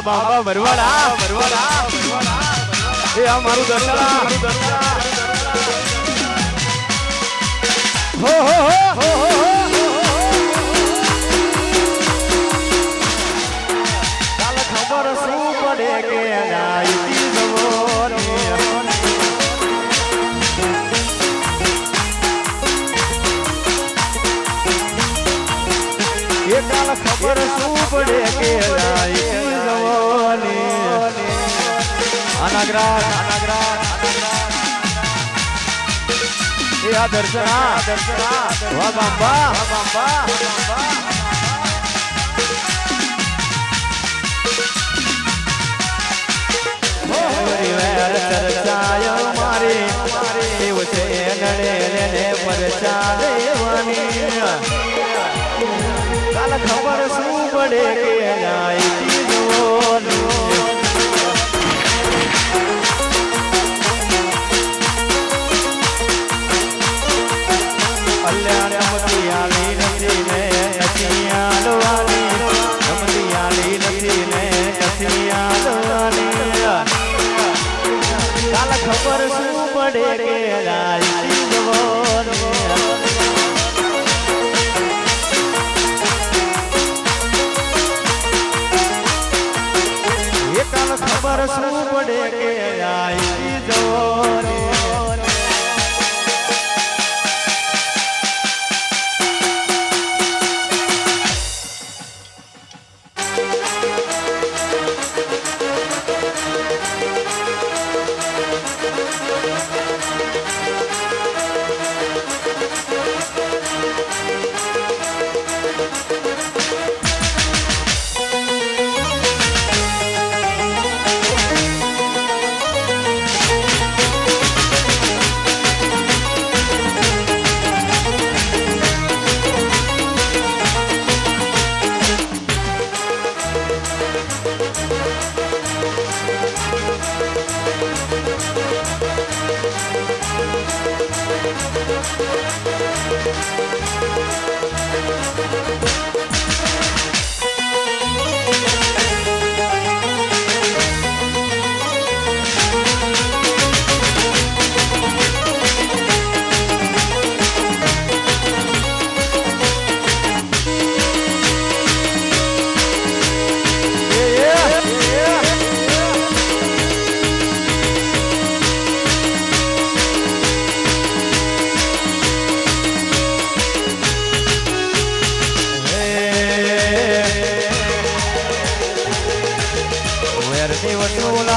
બાબા ભરવાડા એ આ મારું દર્શના હો હો હો કાલ ખબર શું પડે કે આઈતી જવોની એ કાલ ખબર શું પડે કે આઈતી અનાગ્રાજ એ આ દર્શના વાહ બાબા ચર્ચાયો મારી દેવ છે નડે પરચા દેવાની કાલ ખબર શું પડે કે આઈતી જોવાની કલ્યાણ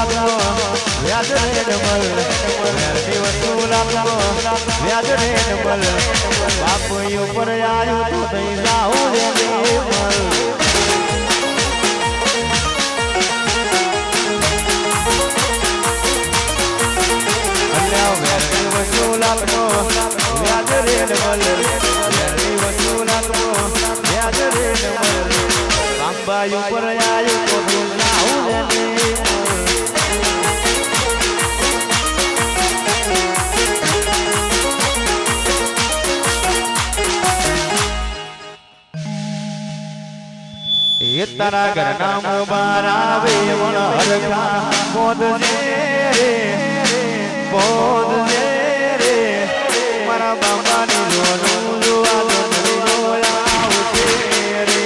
વ્યાજ રે ડબલ વેરની વસૂલાતમાં વ્યાજ રે ડબલ બાપ ઉપર આવ્યું તો થઈ જાઉં રે નિર્મલ વેરની વસૂલાતમાં વ્યાજ રે ડબલ વેરની વસૂલાતમાં વ્યાજ રે ડબલ બાપ ઉપર આવ્યું તો થઈ જાઉં રે તારા ઘરના મોબાર આવે વણ હરખા બોધજે રે બોધજે રે મારા બાબાની જોનું જોવા જોડલી જોડાવશે રે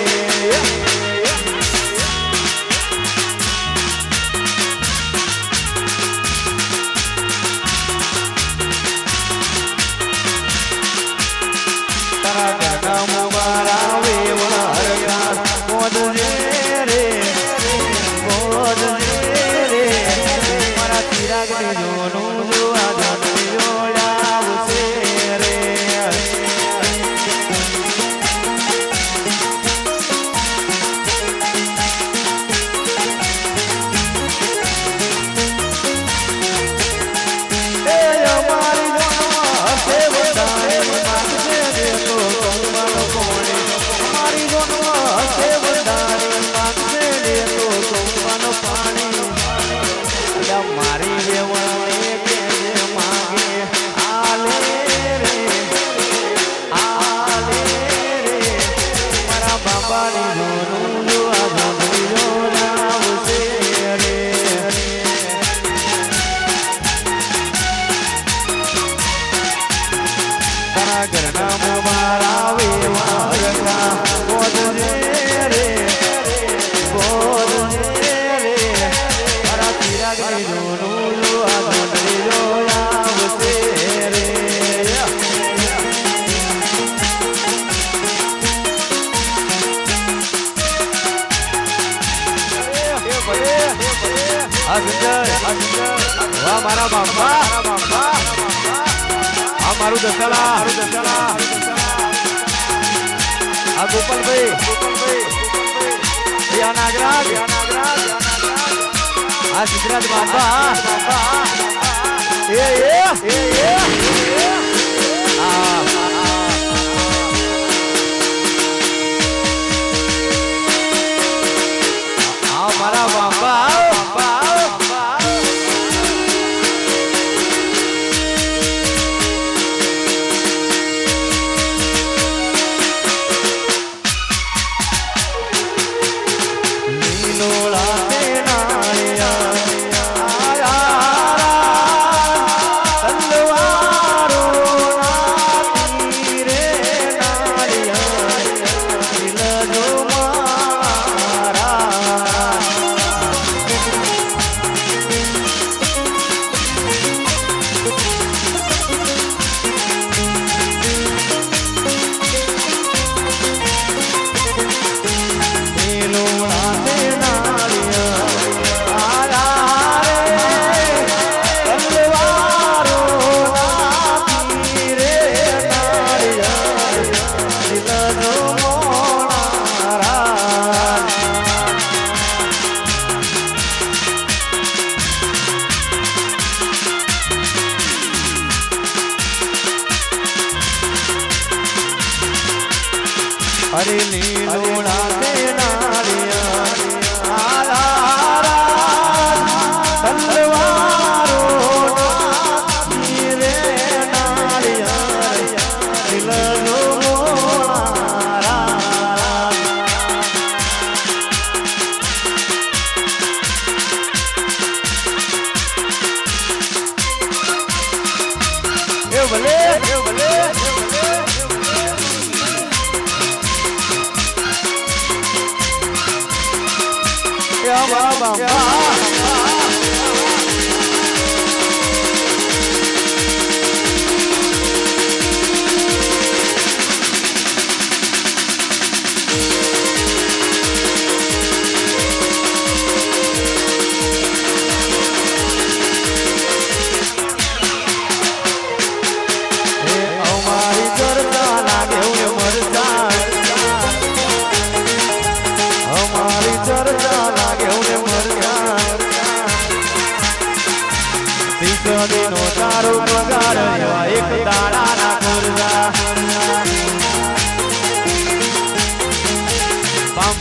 તારા ઘરના મોબાર આવે વણ હરખા બોધજે જોનું જોવા જોડલી જોડાવશે રે અમારી જોનમાં હશે વધારે માંગશે રે તો કૌવાનો કોણે અમારી જોનમાં હશે વધારે માંગશે રે તો કૌવાનો પાણી મારી વેવણે કે માગે આલે રે મારા બાબાની જોનું જોવા જોડલી જોડાવશે રે તારા ઘરના મોબાર આવે વારકા બોધજે રે બોધજે રે મારા ચિરાગની જોનું જોવા જોડલી જોડાવશે રે વાહ મારા બાપા આ મારું દસાલા આ ગોપાલભાઈ આ નાગરાજ આ સિદ્ધરાજ બાપા મારા બાપા અરે લીલોડા તે નાળિયા તલવારો રે નાળિયા દિલનો ભલે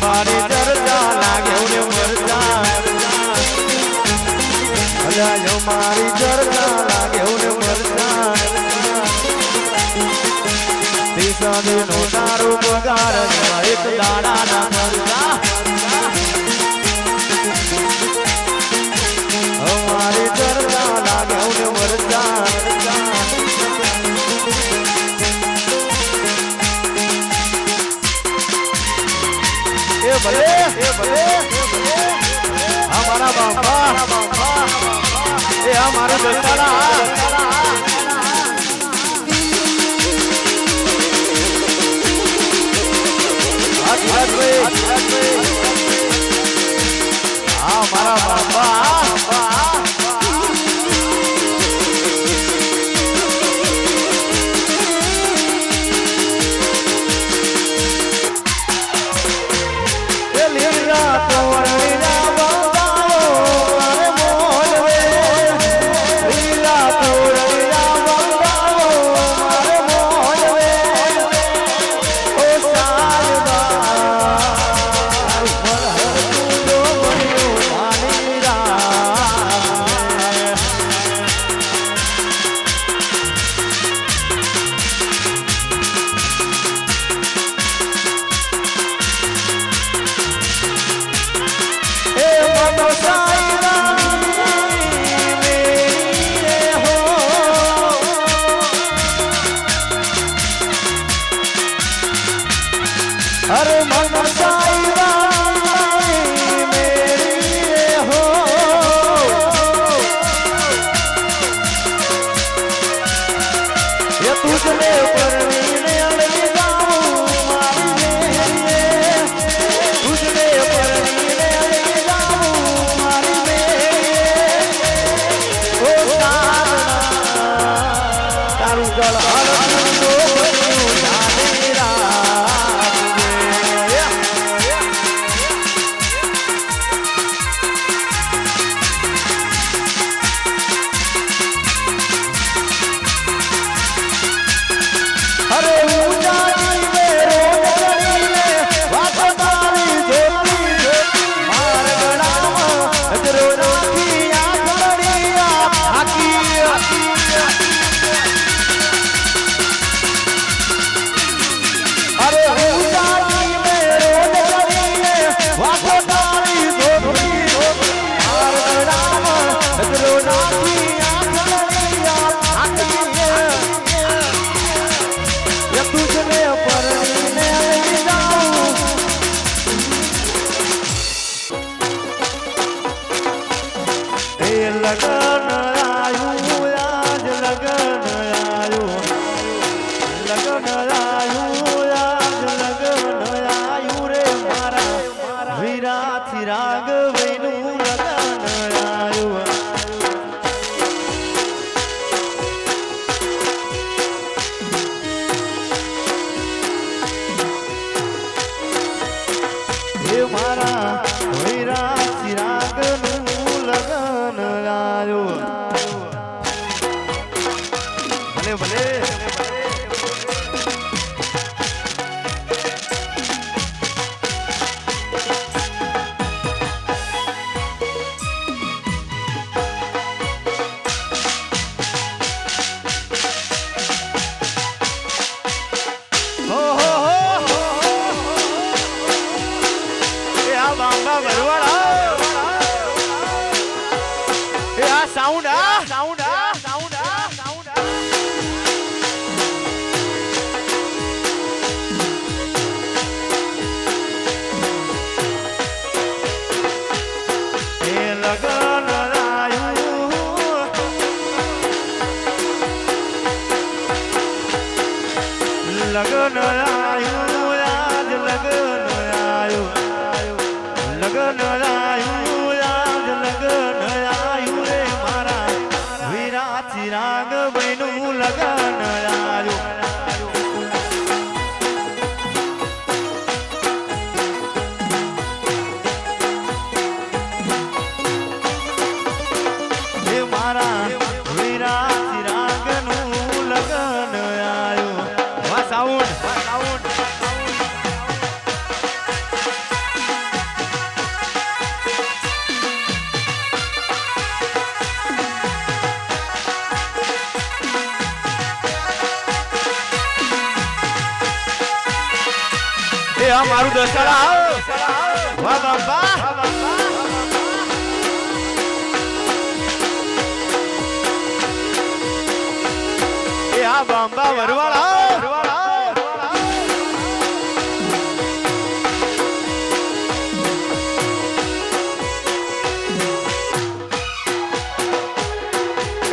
મારી ચર્ચા લાગે મરચા અલ્યા મારી ચર્ચા લાગે મરચા દિશાની નો તારું પગાર એક દાડાના મરચા મારી ચર્ચા લાગે મરચા એ ભલે અમારા બાપા એ અમારું દસ્તાડા મારા બાપા अरे मन मेरी हो ये तुझने परवीने अलग जाऊं मारी तुझने परवीने अलग जाऊं मारी ओ तारू जल लगन आयु आज लगन आयु लगन आयु आज लगन आयु रे मारा वीरा चिराग वेनु लगन आयु हे मारा वीरा चिराग नु लगन आयो भले भले Baba Barwada sound sound sound sound लगन आयु लगन आयु आज लगन आयु लगन આ મારું દસાડા વાહ બાબા એ આ બાબા વરવાળા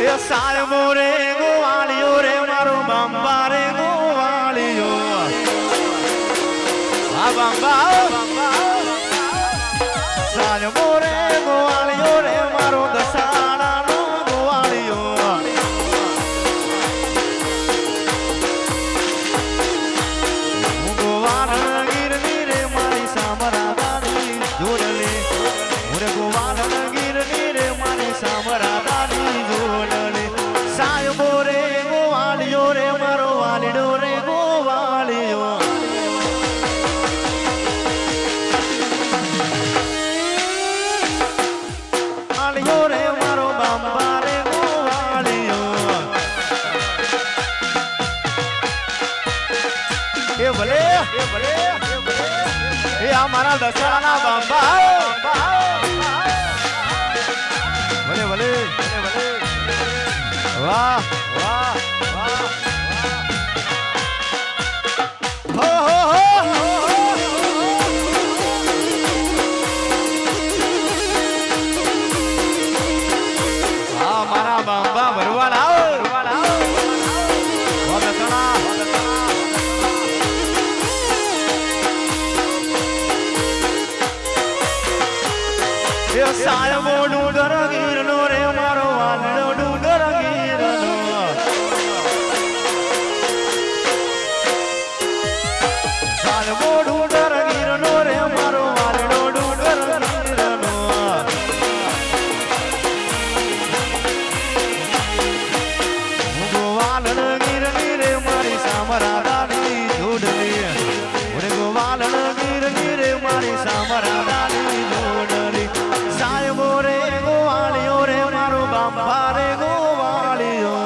એ સાય મોરે ગોવાળિયો રે મારો બાબા રે ગોવાળિયો આ બાબા સાય મોરે ગોવાળિયો રે મારો દસાડાનો ગોવાળિયો ગોવાળણ ગીરની રે મારી સામરાદાની જોડલે મોરે ગોવાળણ ગીરની રે મારી સામરાદાની જોડલે સાય મોરે ગોવાળિયો રે મારો વાલીડો રે ગોવાળિયો રે મારો બાબા રે ગોવાળિયો એ ભલે એ આ મારા દસાડાના બાબા ભલે ભલે વાહ વાહ વાહ હો હો મારા બાબા ભરવાડા સાય મોડું ડર ગીરનો રે મારો વાલડો ડુંગર ગીરનો સાય મોડું ડર ગીરનો રે મારો વાલડો ડુંગર ગીરનો ગોવાલણ ગીરની રે મારી સામરાદાની જોડલી ઓરે ગોવાલણ ગીરની રે મારી સામરાદાની જોડલી સાય મોરે ગોવાળિયો રે મારો બાબા રે ગોવાળિયો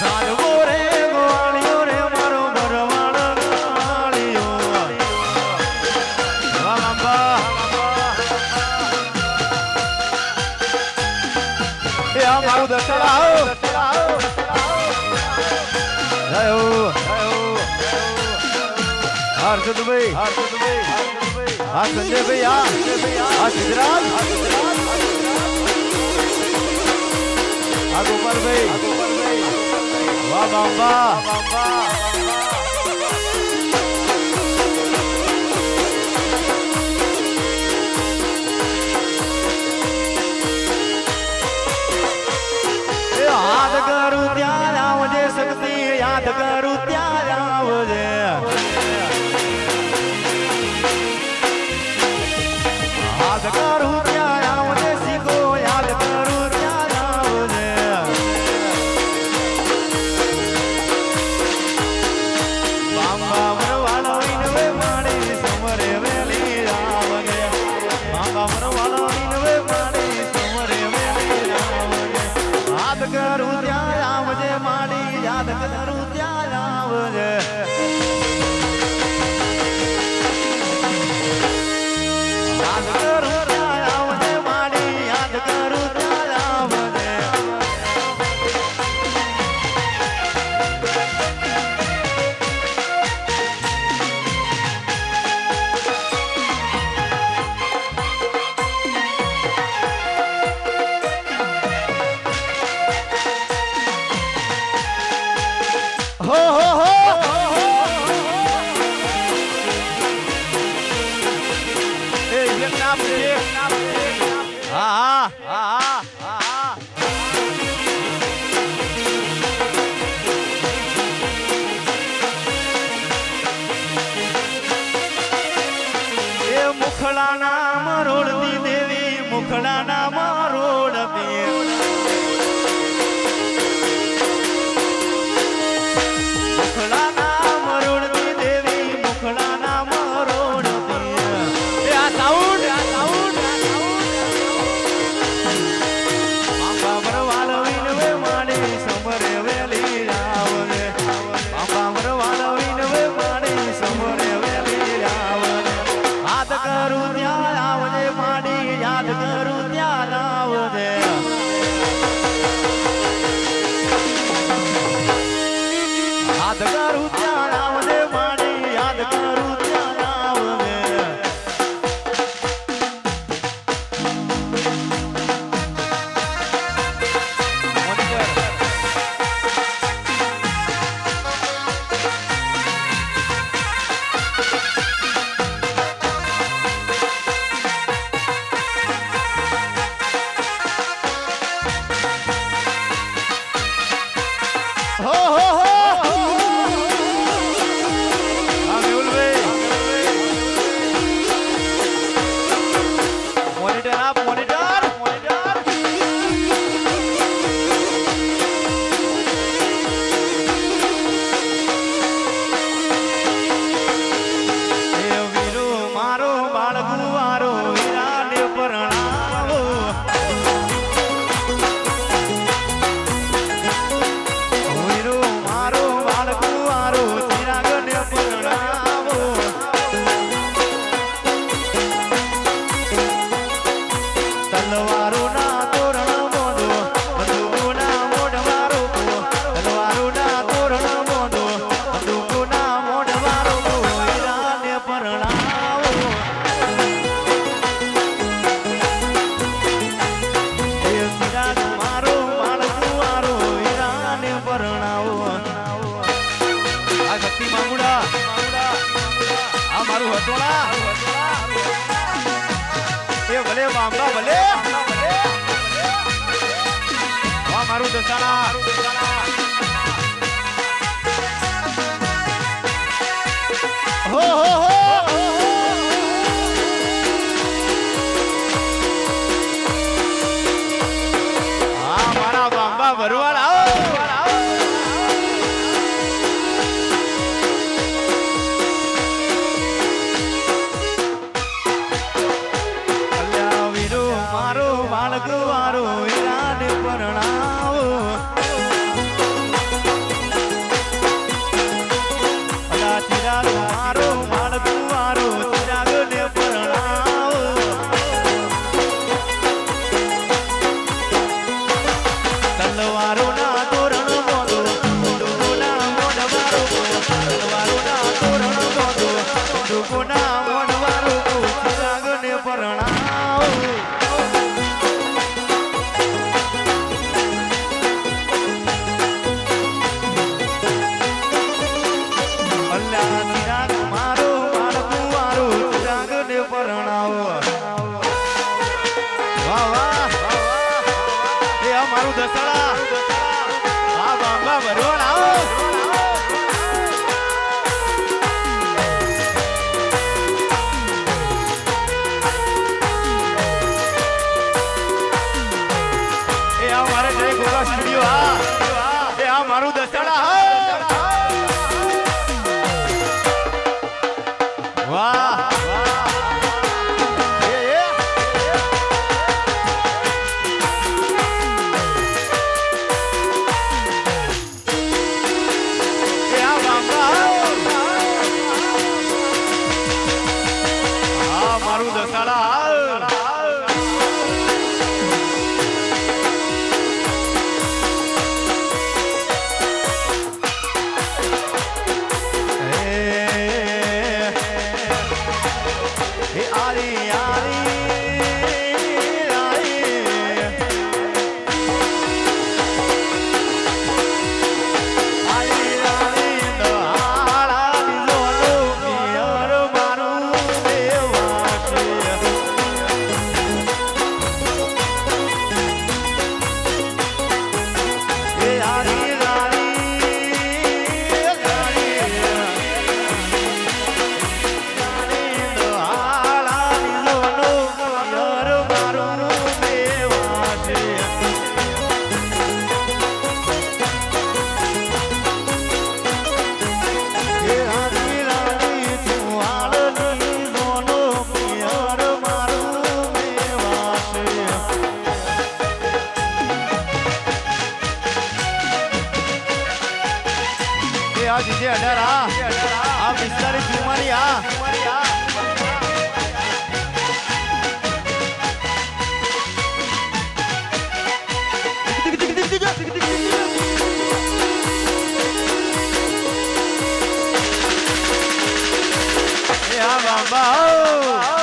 સાય મોરે ગોવાળિયો રે મારો ભરવાડ ગોવાળિયો બાબા એ આ મારું દસાડા હર્ષદભાઈ આ સંજયભાઈ આ સિદ્ધરાજ આ ગોપાલભાઈ વાહ બાબા યાદ કરું ત્યાં આવજે શક્તિ યાદ કરું ત્યાં આવજે યાદ કરું ત્યાં આવજે શીખો યાદ કરું ત્યાં આવજે બાબા મરવાળો વિનવે માડી સમરે વેલી આવગે બાબા મરવાળો વિનવે માડી સમરે વેલી આવગે યાદ કરું ત્યાં આવજે માડી યાદ કરું ત્યાં આવજે યાદ કરું ત્યાં આવજે માડી યાદ કરું ત્યાં આવજે હો હો હો એ વિયતનામ છે હા હા હા એ મુખડાના મરોડતી દેવી મુખડાના મરોડતી યાદ કરું ત્યાં આવજે માડી યાદ કરું ત્યાં આવજે ભલે બાંબા ભલે વાહ મારું દસાણા હો હો હો હા મારા બાંબા ભરવાડ આવો વાળગવારો ઈરાન પરણાવો અલા ચિરાગ મારો વાળગવારો ચિરાગને પરણાવો તલવારોના તોરણ બોંધો ડુકોના મોઢવારો તલવારોના તોરણ બોંધો ડુકોના મોઢવારો ચિરાગને પરણાવો મારું દસાડા આ બાંબા ભરવાડ આવો એ આ મારે જય ગોગા સ્ટુડિયો એ આ મારું દસાડા વાહ મારું દસાડા આરી આરી આ જીજે 18 આ 45 ચુમ્મારી આ જા બાબા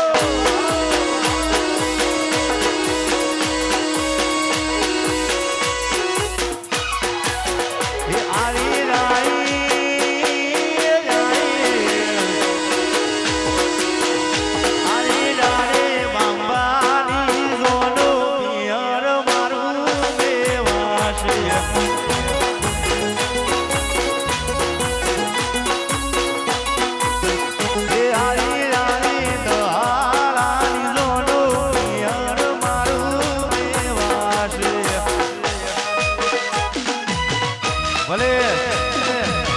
ભલે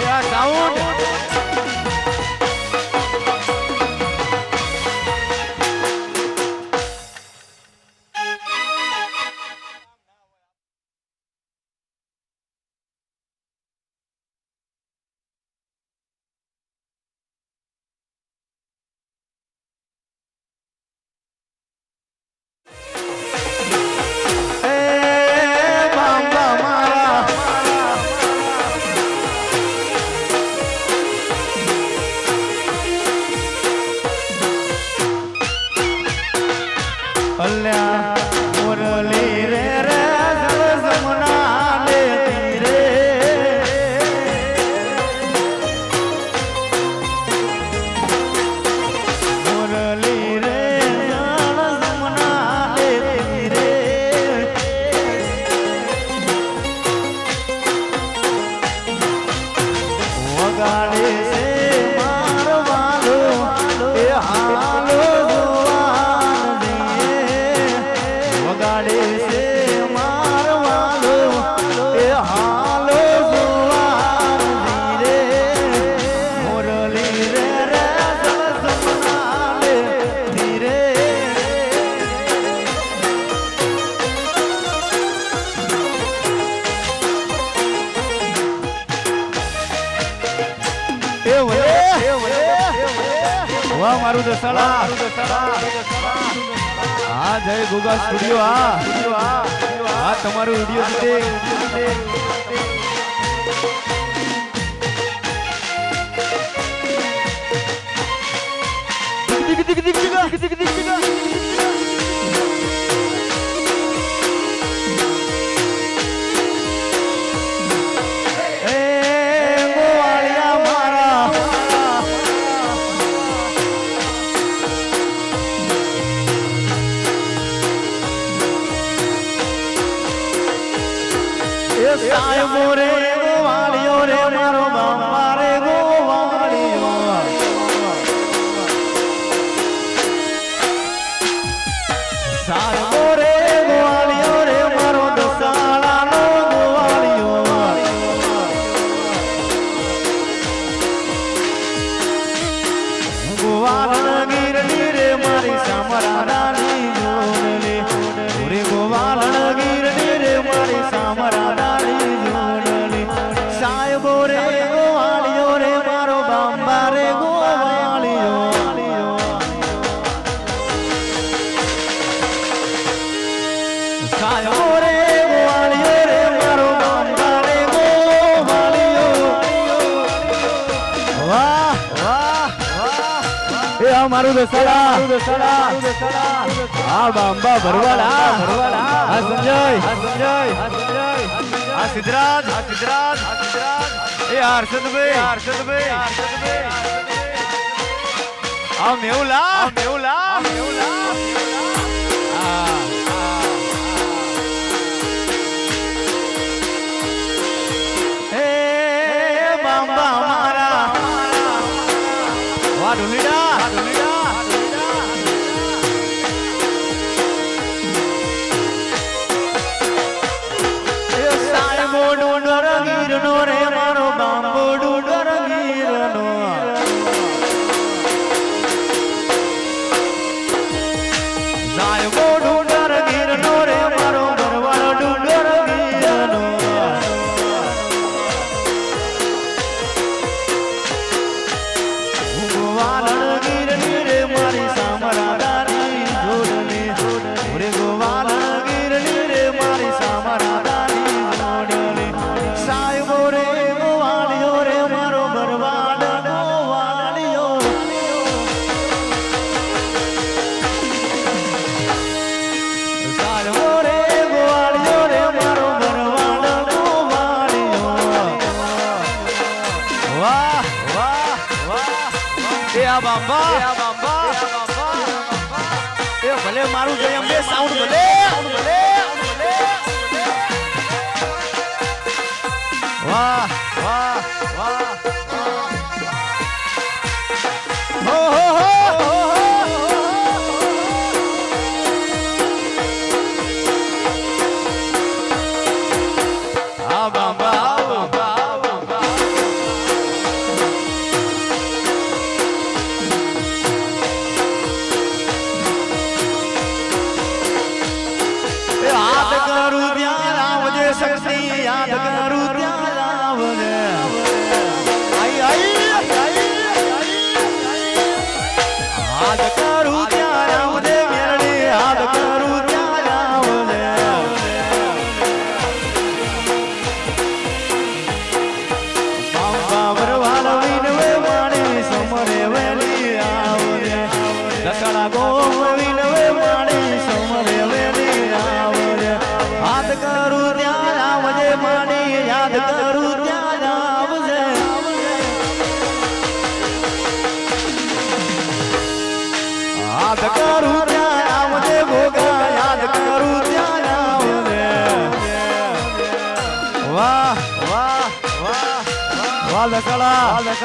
આ સાઉન્ડ મુરલી રે રે જમના લેતી રે મુરલી રે જમના લેતી રે વગાડે છે મારવાલો એ હાલો મારું દસડા હા જય ગોગા સ્ટુડિયો હા તમારું વિડિયો સાહેબો રે ગોવાળિયો રે મારો બાપા રે ગોવાળિયો સાહેબો રે ગોવાળિયો રે મારો દસાડાનો ગોવાળિયો ગોવાળણ ગીરની રે મારી સામરાની જોડલી રે ગોવાળણ ગીરની રે મારી સામરાની સાહેબો રે ગોવાળિયો રે મારો બાંબા રે ગોવાળિયો સાહેબો રે ગોવાળિયો રે મારો બાંબા રે ગોવાળિયો વાહ વાહ વાહ એ અમારું દસડા આ બાંબા ભરવાડા આ સંજય આ સિદ્ધરાજ એ હર્ષદભાઈ આ મેહુલા એ બાંબા મારા વાહ ઢોલીડા ગીરનો રે મારો બાંબો ડુંગર ગીરનો સાહેબો ડુંગર ગીરનો રે મારો ભરવાડો ડુંગર ગીરનો ગોવાળણ વાહ વાહ વાહ એ આ બાબા એ આ બાબા એ ભલે મારું જય અંબે સાઉન્ડ ભલે ભલે વાહ વાહ વાહ હો હો હો આ બાબા याद करूं ત્યાં આવજે શક્તિ યાદ કરું ત્યાં આવજે આઈ આઈ યાદ કરું ત્યાં આવજે મેરડી યાદ કરું ત્યાં આવજે બાબા વરવાલ વિનવે માણી સમરે વેલી આવજે દકડા ગોમ વિનવે માણી સમરે વેલી આવજે યાદ કરું ત્યાં આવજે માણી યાદ કરું ત્યાં આવજે યાદ કરું ત્યાં આવજે ભોગા યાદ કરું ત્યાં આવજે વાહ વાહ વાહ વાહ લકડા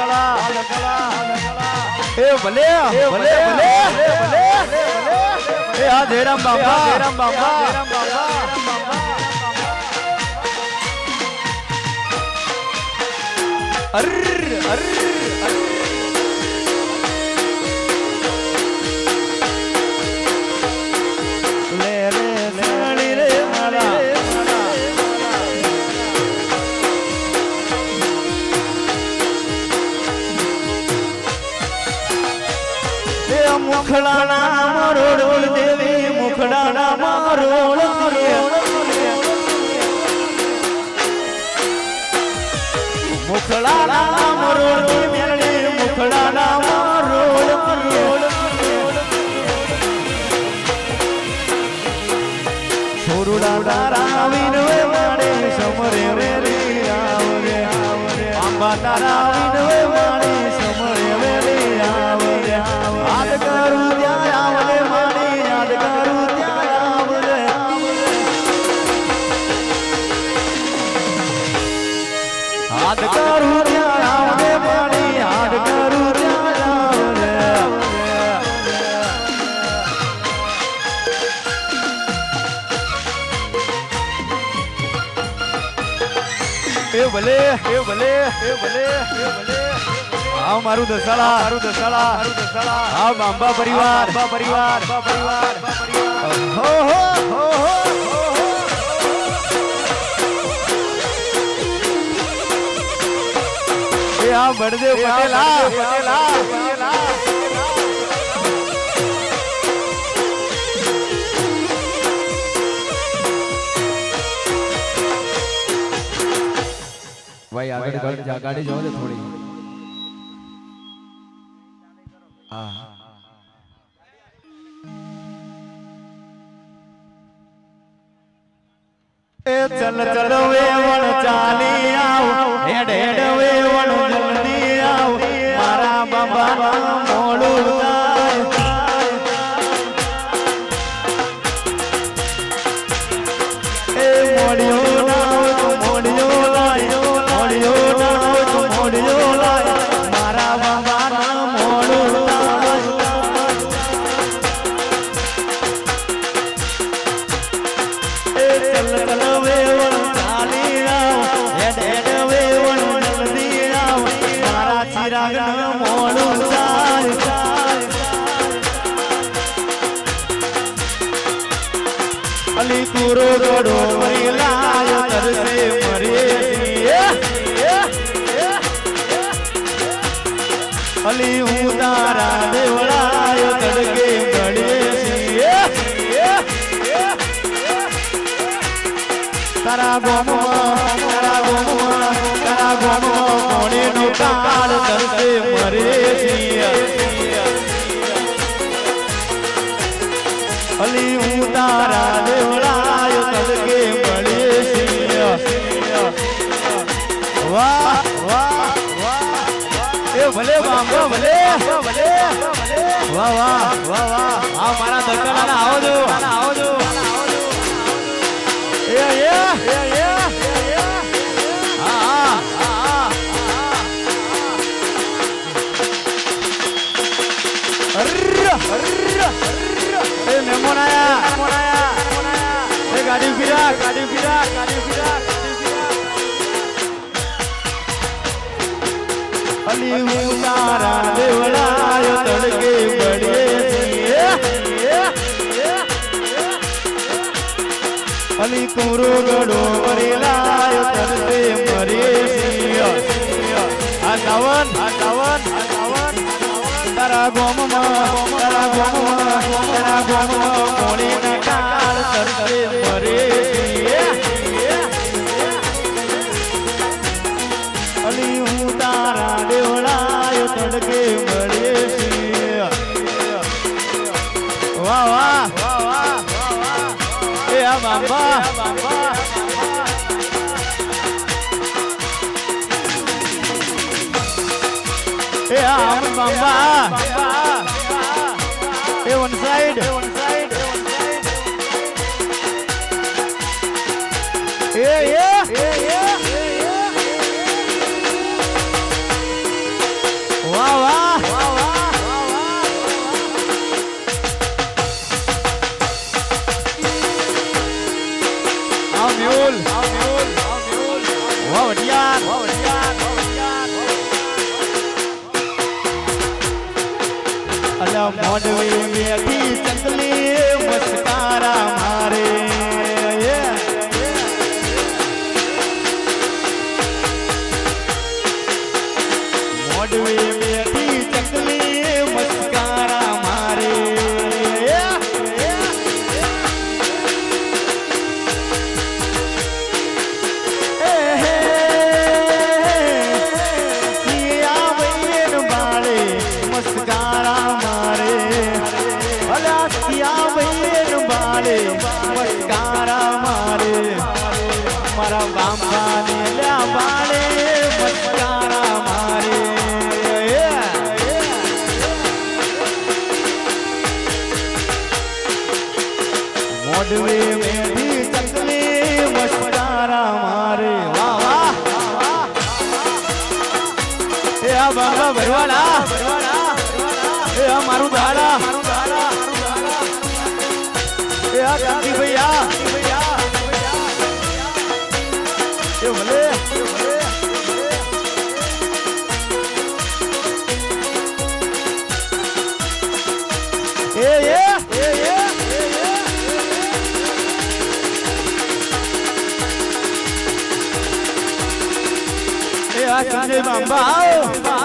એ ભલે ભલે ભલે ભલે એ આ ધેરામ બાબા અર અર લે રે લેણી રે મારા એ મુખડાના મરોડ દેવી મુખડાના મરોડ મુખડાના મરોડ મેરડી મુખડાના મરોડ છોરુડા તારા વિનવે માડે સમરે વેરી આવરે આંબા તારા વિનવે માડે સમરે વેરી આવરે યાદ કરું ત્યાં આવરે માડી યાદ કરું ત્યાં આવરે યાદ કરું ત્યાં આવરે માડી યાદ કરું ત્યાં આવરે એ ભલે એ ભલે એ ભલે એ ભલે આવ મારું દસાળા આવ બાંબા પરિવાર હો હો હો હો એ આ બળદેવ પટેલા ભાઈ આગળ ગાડી જવા દે થોડી હા એ ચલ ચલ વેવણ ચાલી આવ હેડ હેડ વેવણ જલ્દી આવ મારા બાબા મોડું થાય એ મોડિયો ના મોડિયો લાય મોડિયો ના મોડિયો લાય મારા બાબા ના મોડું થાય એ ચલ ચલ વેવણ ચાલી આવ હેડ હેડ વેવણ જલ્દી આવ મારા ચિરાગ ના મોડું થાય અલી તુરો ગડો મરી લાયો તરસે મરીએ અલી હું તારા દેવળાયો તડકે મળીએ તારા ગોમમાં કોણે નો કાળ તરસે મરીએ અલી હું તારા દેવળાયો તડકે મળીએ વાહ વાહ વાહ એ ભલે બાંબો ભલે ભલે વાહ વાહ વાહ વાહ આ મારા દરબારના આવો જો એ હા એ મહેમાન આયા એ ગાડી ફિરા અલી હું તારા દેવળાયો તડકે બળીએ અલી તુરો ગડો મરેલાયો તડકે મરીએ આ ગાવન તારા ગોમમાં કોણી ના કાળ તડકે મરીએ અલી હું તારા દેવળાયો તડકે મળીએ છીએ વાહ વાહ એ આ બાબા એ આ બાબા એ વન સાઈડ એ વાહ વાહ આવ મ્યુલ વાહ વડિયાર અલા મોડવી મેથી ચકલી મસ્કારા મારે મોડવી મેથી ચકલી મસ્કારા મારે મસ્કારા મારે અલા સિયા બહેન બાળે મસ્કારા મારે મારા બાંબા ને લ્યા બાળે મસ્કારા મારે મોડવે મેથી ચકલી મસ્કારા મારે વાહ વાહ એ આ બાંબા ભરવાડા એ આ મારું દાડા એ આ ગાંધી ભૈયા એ ભલે એ આ સંજય બાંબા